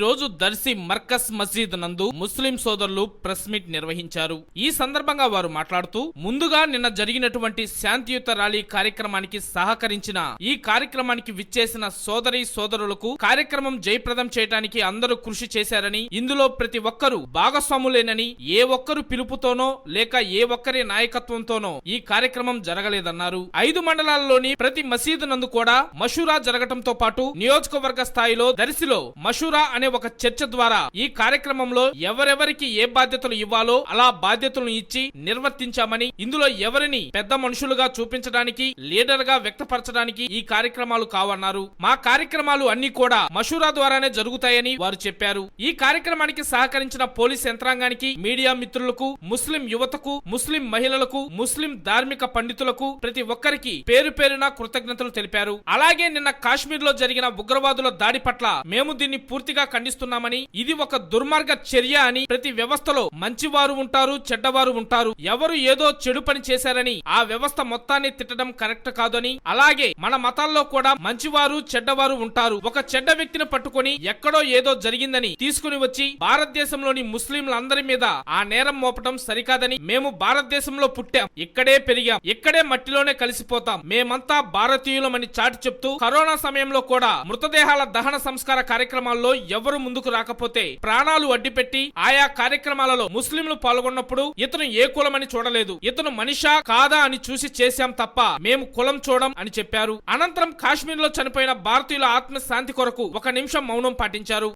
రోజు దర్శి మర్కజ్ మసీద్ నందు ముస్లిం సోదరులు ప్రెస్ మీట్ నిర్వహించారు. ఈ సందర్భంగా వారు మాట్లాడుతూ, ముందుగా నిన్న జరిగినటువంటి శాంతియుత ర్యాలీ కార్యక్రమానికి సహకరించిన, ఈ కార్యక్రమానికి విచ్చేసిన సోదరి సోదరులకు కార్యక్రమం జయప్రదం చేయడానికి అందరూ కృషి చేశారని, ఇందులో ప్రతి ఒక్కరూ భాగస్వాములేనని, ఏ ఒక్కరు పిలుపుతోనో లేక ఏ ఒక్కరి నాయకత్వంతోనో ఈ కార్యక్రమం జరగలేదన్నారు. 5 మండలాల్లోని ప్రతి మసీదు నందు కూడా మషూరా జరగటంతో పాటు నియోజకవర్గ స్థాయిలో దర్శిలో మషూరా అనే ఒక చర్చ ద్వారా ఈ కార్యక్రమంలో ఎవరెవరికి ఏ బాధ్యతలు ఇవ్వాలో అలా బాధ్యతలను ఇచ్చి నిర్వర్తించామని, ఇందులో ఎవరిని పెద్ద మనుషులుగా చూపించడానికి, లీడర్ గా వ్యక్తపరచడానికి ఈ కార్యక్రమాలు కావన్నారు. మా కార్యక్రమాలు అన్ని కూడా మషూరా ద్వారానే జరుగుతాయని వారు చెప్పారు. ఈ కార్యక్రమానికి సహకరించిన పోలీస్ యంత్రాంగానికి, మీడియా మిత్రులకు, ముస్లిం యువతకు, ముస్లిం మహిళలకు, ముస్లిం ధార్మిక పండితులకు ప్రతి ఒక్కరికి పేరు పేరున కృతజ్ఞతలు తెలిపారు. అలాగే నిన్న కాశ్మీర్ లో జరిగిన ఉగ్రవాదుల దాడి పట్ల మేము దీన్ని పూర్తిగా ఖండిస్తున్నామని, ఇది ఒక దుర్మార్గ చర్య అని, ప్రతి వ్యవస్థలో మంచివారు ఉంటారు, చెడ్డవారు ఉంటారు, ఎవరు ఏదో చెడు పని చేశారని ఆ వ్యవస్థ మొత్తాన్ని తిట్టడం కరెక్ట్ కాదని, అలాగే మన మతాల్లో కూడా మంచివారు చెడ్డవారు ఉంటారు. ఒక చెడ్డ వ్యక్తిని పట్టుకొని ఎక్కడో ఏదో జరిగిందని తీసుకుని వచ్చి భారతదేశంలోని ముస్లింలందరి మీద ఆ నేరం మోపటం సరికాదని, మేము భారతదేశంలో పుట్టాం, ఇక్కడే పెరిగాం, ఇక్కడే మట్టిలోనే కలిసిపోతాం, మేమంతా భారతీయులమని చాటి చెప్తూ, కరోనా సమయంలో కూడా మృతదేహాల దహన సంస్కార కార్యక్రమాల్లో ఎవరు ముందుకు రాకపోతే ప్రాణాలు అడ్డుపెట్టి ఆయా కార్యక్రమాలలో ముస్లింలు పాల్గొన్నప్పుడు ఇతను ఏ కులమని చూడలేదు, ఇతను మనిషా కాదా అని చూసి చేశాం తప్ప మేము కులం చూడం అని చెప్పారు. అనంతరం కాశ్మీర్ లో చనిపోయిన భారతీయుల ఆత్మ శాంతి కొరకు 1 నిమిషం మౌనం పాటించారు.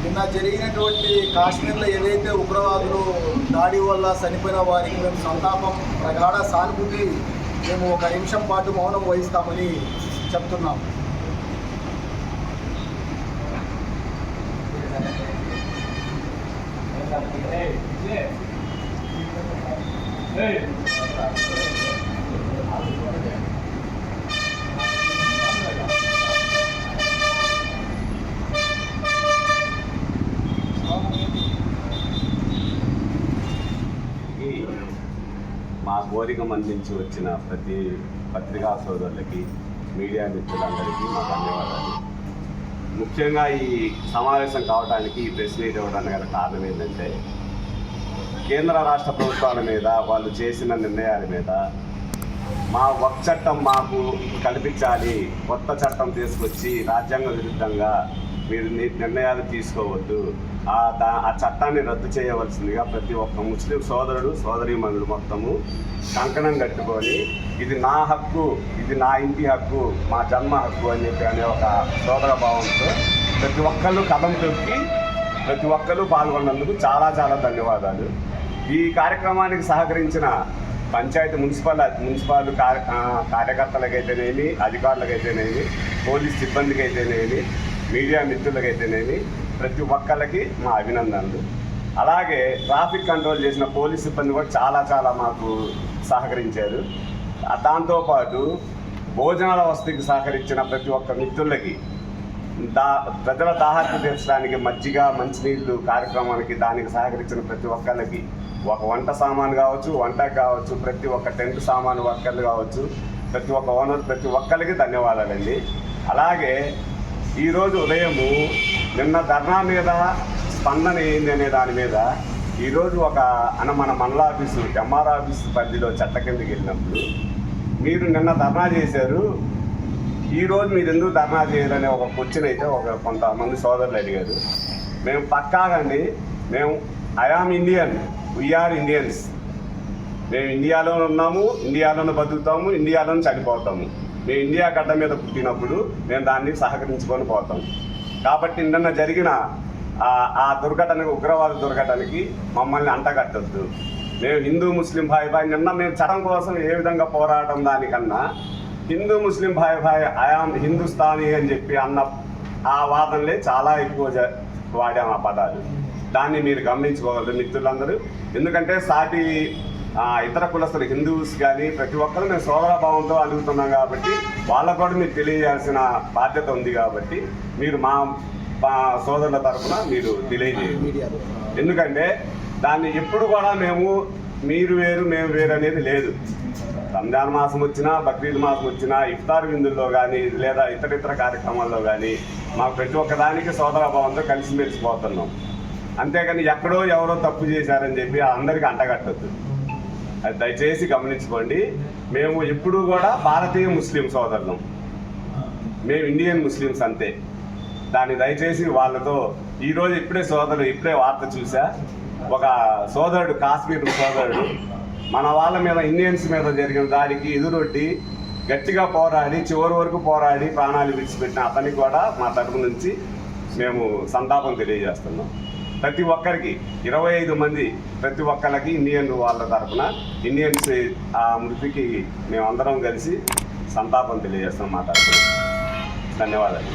నిన్న జరిగినటువంటి కాశ్మీర్లో ఏదైతే ఉగ్రవాదులు దాడి వల్ల చనిపోయిన వారికి మేము సంతాపం, ప్రగాఢ సానుభూతి, మేము 1 నిమిషం పాటు మౌనం వహిస్తామని చెప్తున్నాం. మా కోరిక మందించి వచ్చిన ప్రతి పత్రికా సోదరులకి, మీడియా మిత్రులందరికీ మా ధన్యవాదాలు. ముఖ్యంగా ఈ సమావేశం కావడానికి, ఈ ప్రెస్ మీట్ ఇవ్వడానికి గల కారణం ఏంటంటే, కేంద్ర రాష్ట్ర ప్రభుత్వాల మీద వాళ్ళు చేసిన నిర్ణయాల మీద మా వక్ఫ్ చట్టం మాకు కల్పించాలి, కొత్త చట్టం తీసుకొచ్చి రాజ్యాంగ విరుద్ధంగా మీరు నిర్ణయాలు తీసుకోవద్దు, ఆ చట్టాన్ని రద్దు చేయవలసిందిగా ప్రతి ఒక్క ముస్లిం సోదరుడు సోదరీమణులు మొత్తము కంకణం కట్టుకొని, ఇది నా హక్కు, ఇది నా ఇంటి హక్కు, మా జన్మ హక్కు అని చెప్పి అనే ఒక సోదర భావంతో ప్రతి ఒక్కళ్ళు కథం తొక్కి ప్రతి ఒక్కళ్ళు పాల్గొన్నందుకు చాలా చాలా ధన్యవాదాలు. ఈ కార్యక్రమానికి సహకరించిన పంచాయతీ మున్సిపల్ కార్యకర్తలకైతేనేమి, అధికారులకైతేనేమి, పోలీస్ సిబ్బందికి మీడియా మిత్రులకైతేనేమి ప్రతి ఒక్కళ్ళకి మా అభినందనలు. అలాగే ట్రాఫిక్ కంట్రోల్ చేసిన పోలీస్ సిబ్బంది కూడా చాలా చాలా మాకు సహకరించారు. దాంతోపాటు భోజనాల వసతికి సహకరించిన ప్రతి ఒక్క మిత్రులకి, ప్రజల దాహార్తి తీర్చడానికి మజ్జిగ, మంచినీళ్ళు కార్యక్రమానికి దానికి సహకరించిన ప్రతి ఒక్కళ్ళకి, ఒక వంట సామాను కావచ్చు, వంటకు కావచ్చు, ప్రతి ఒక్క టెంట్ సామాను వర్కర్లు కావచ్చు, ప్రతి ఒక్క ఓనర్, ప్రతి ఒక్కరికి ధన్యవాదాలండి. అలాగే ఈరోజు ఉదయము నిన్న ధర్నా మీద స్పందన ఏంది అనే దాని మీద ఈరోజు మన మండల ఆఫీసు, ఎంఆర్ ఆఫీసు పరిధిలో చట్ట కిందకి వెళ్ళినప్పుడు, మీరు నిన్న ధర్నా చేశారు, ఈరోజు మీరు ఎందుకు ధర్నా చేయాలనే ఒక క్వశ్చన్ అయితే కొంతమంది సోదరులు అడిగారు. మేము పక్కాగండి, మేము ఐఆమ్ ఇండియన్, వీఆర్ ఇండియన్స్, మేము ఇండియాలోనే ఉన్నాము, ఇండియాలోనే బతుకుతాము, ఇండియాలోనే చనిపోతాము. మేము ఇండియా గడ్డ మీద పుట్టినప్పుడు మేము దాన్ని సహకరించుకొని పోతాం. కాబట్టి నిన్న జరిగిన ఆ దుర్ఘటనకు, ఉగ్రవాద దుర్ఘటనకి మమ్మల్ని అంటగట్టద్దు. మేము హిందూ ముస్లిం భాయ్ నిన్న మేము చట్టం కోసం ఏ విధంగా పోరాటం దానికన్నా హిందూ ముస్లిం భాయ్ ఐఆమ్ హిందుస్థానీ అని చెప్పి అన్న ఆ వాదనలే చాలా ఎక్కువ వాడాం ఆ పదాలు. దాన్ని మీరు గమనించుకోగలరు మిత్రులందరూ. ఎందుకంటే సాటి ఇతర కులస్తులు, హిందూస్ కానీ ప్రతి ఒక్కరు మేము సోదరభావంతో అడుగుతున్నాం కాబట్టి వాళ్ళకు కూడా మీరు తెలియజేయాల్సిన బాధ్యత ఉంది. కాబట్టి మీరు మా సోదరుల తరఫున మీరు తెలియజేయండి. ఎందుకంటే దాన్ని ఎప్పుడు కూడా మేము మీరు వేరు మేము వేరు అనేది లేదు. రంజాన్ మాసం వచ్చినా, బక్రీద్ మాసం వచ్చినా, ఇఫ్తార్ విందుల్లో కానీ లేదా ఇతర కార్యక్రమాల్లో కానీ మాకు ప్రతి ఒక్కదానికి సోదరభావంతో కలిసిమెలిసిపోతున్నాం. అంతేకాని ఎక్కడో ఎవరో తప్పు చేశారని చెప్పి అందరికీ అంటగట్టద్దు. అది దయచేసి గమనించుకోండి. మేము ఎప్పుడూ కూడా భారతీయ ముస్లిం సోదరులం, మేము ఇండియన్ ముస్లిమ్స్ అంతే. దాన్ని దయచేసి వాళ్ళతో ఈరోజు ఇప్పుడే వార్త చూసా, ఒక సోదరుడు, కాశ్మీర్ సోదరుడు మన వాళ్ళ మీద, ఇండియన్స్ మీద జరిగిన దాడికి ఎదురొడ్డి గట్టిగా పోరాడి చివరి వరకు పోరాడి ప్రాణాలు విడిచిపెట్టిన అతనికి కూడా మా తరపు నుంచి మేము సంతాపం తెలియజేస్తున్నాం. ప్రతి ఒక్కరికి 25 మంది ప్రతి ఒక్కరికి ఇండియన్ వాళ్ళ తరఫున ఇండియన్స్ ఆ మృతికి మేమందరం కలిసి సంతాపం తెలియజేస్తున్నాం మా తరఫున. ధన్యవాదాలు.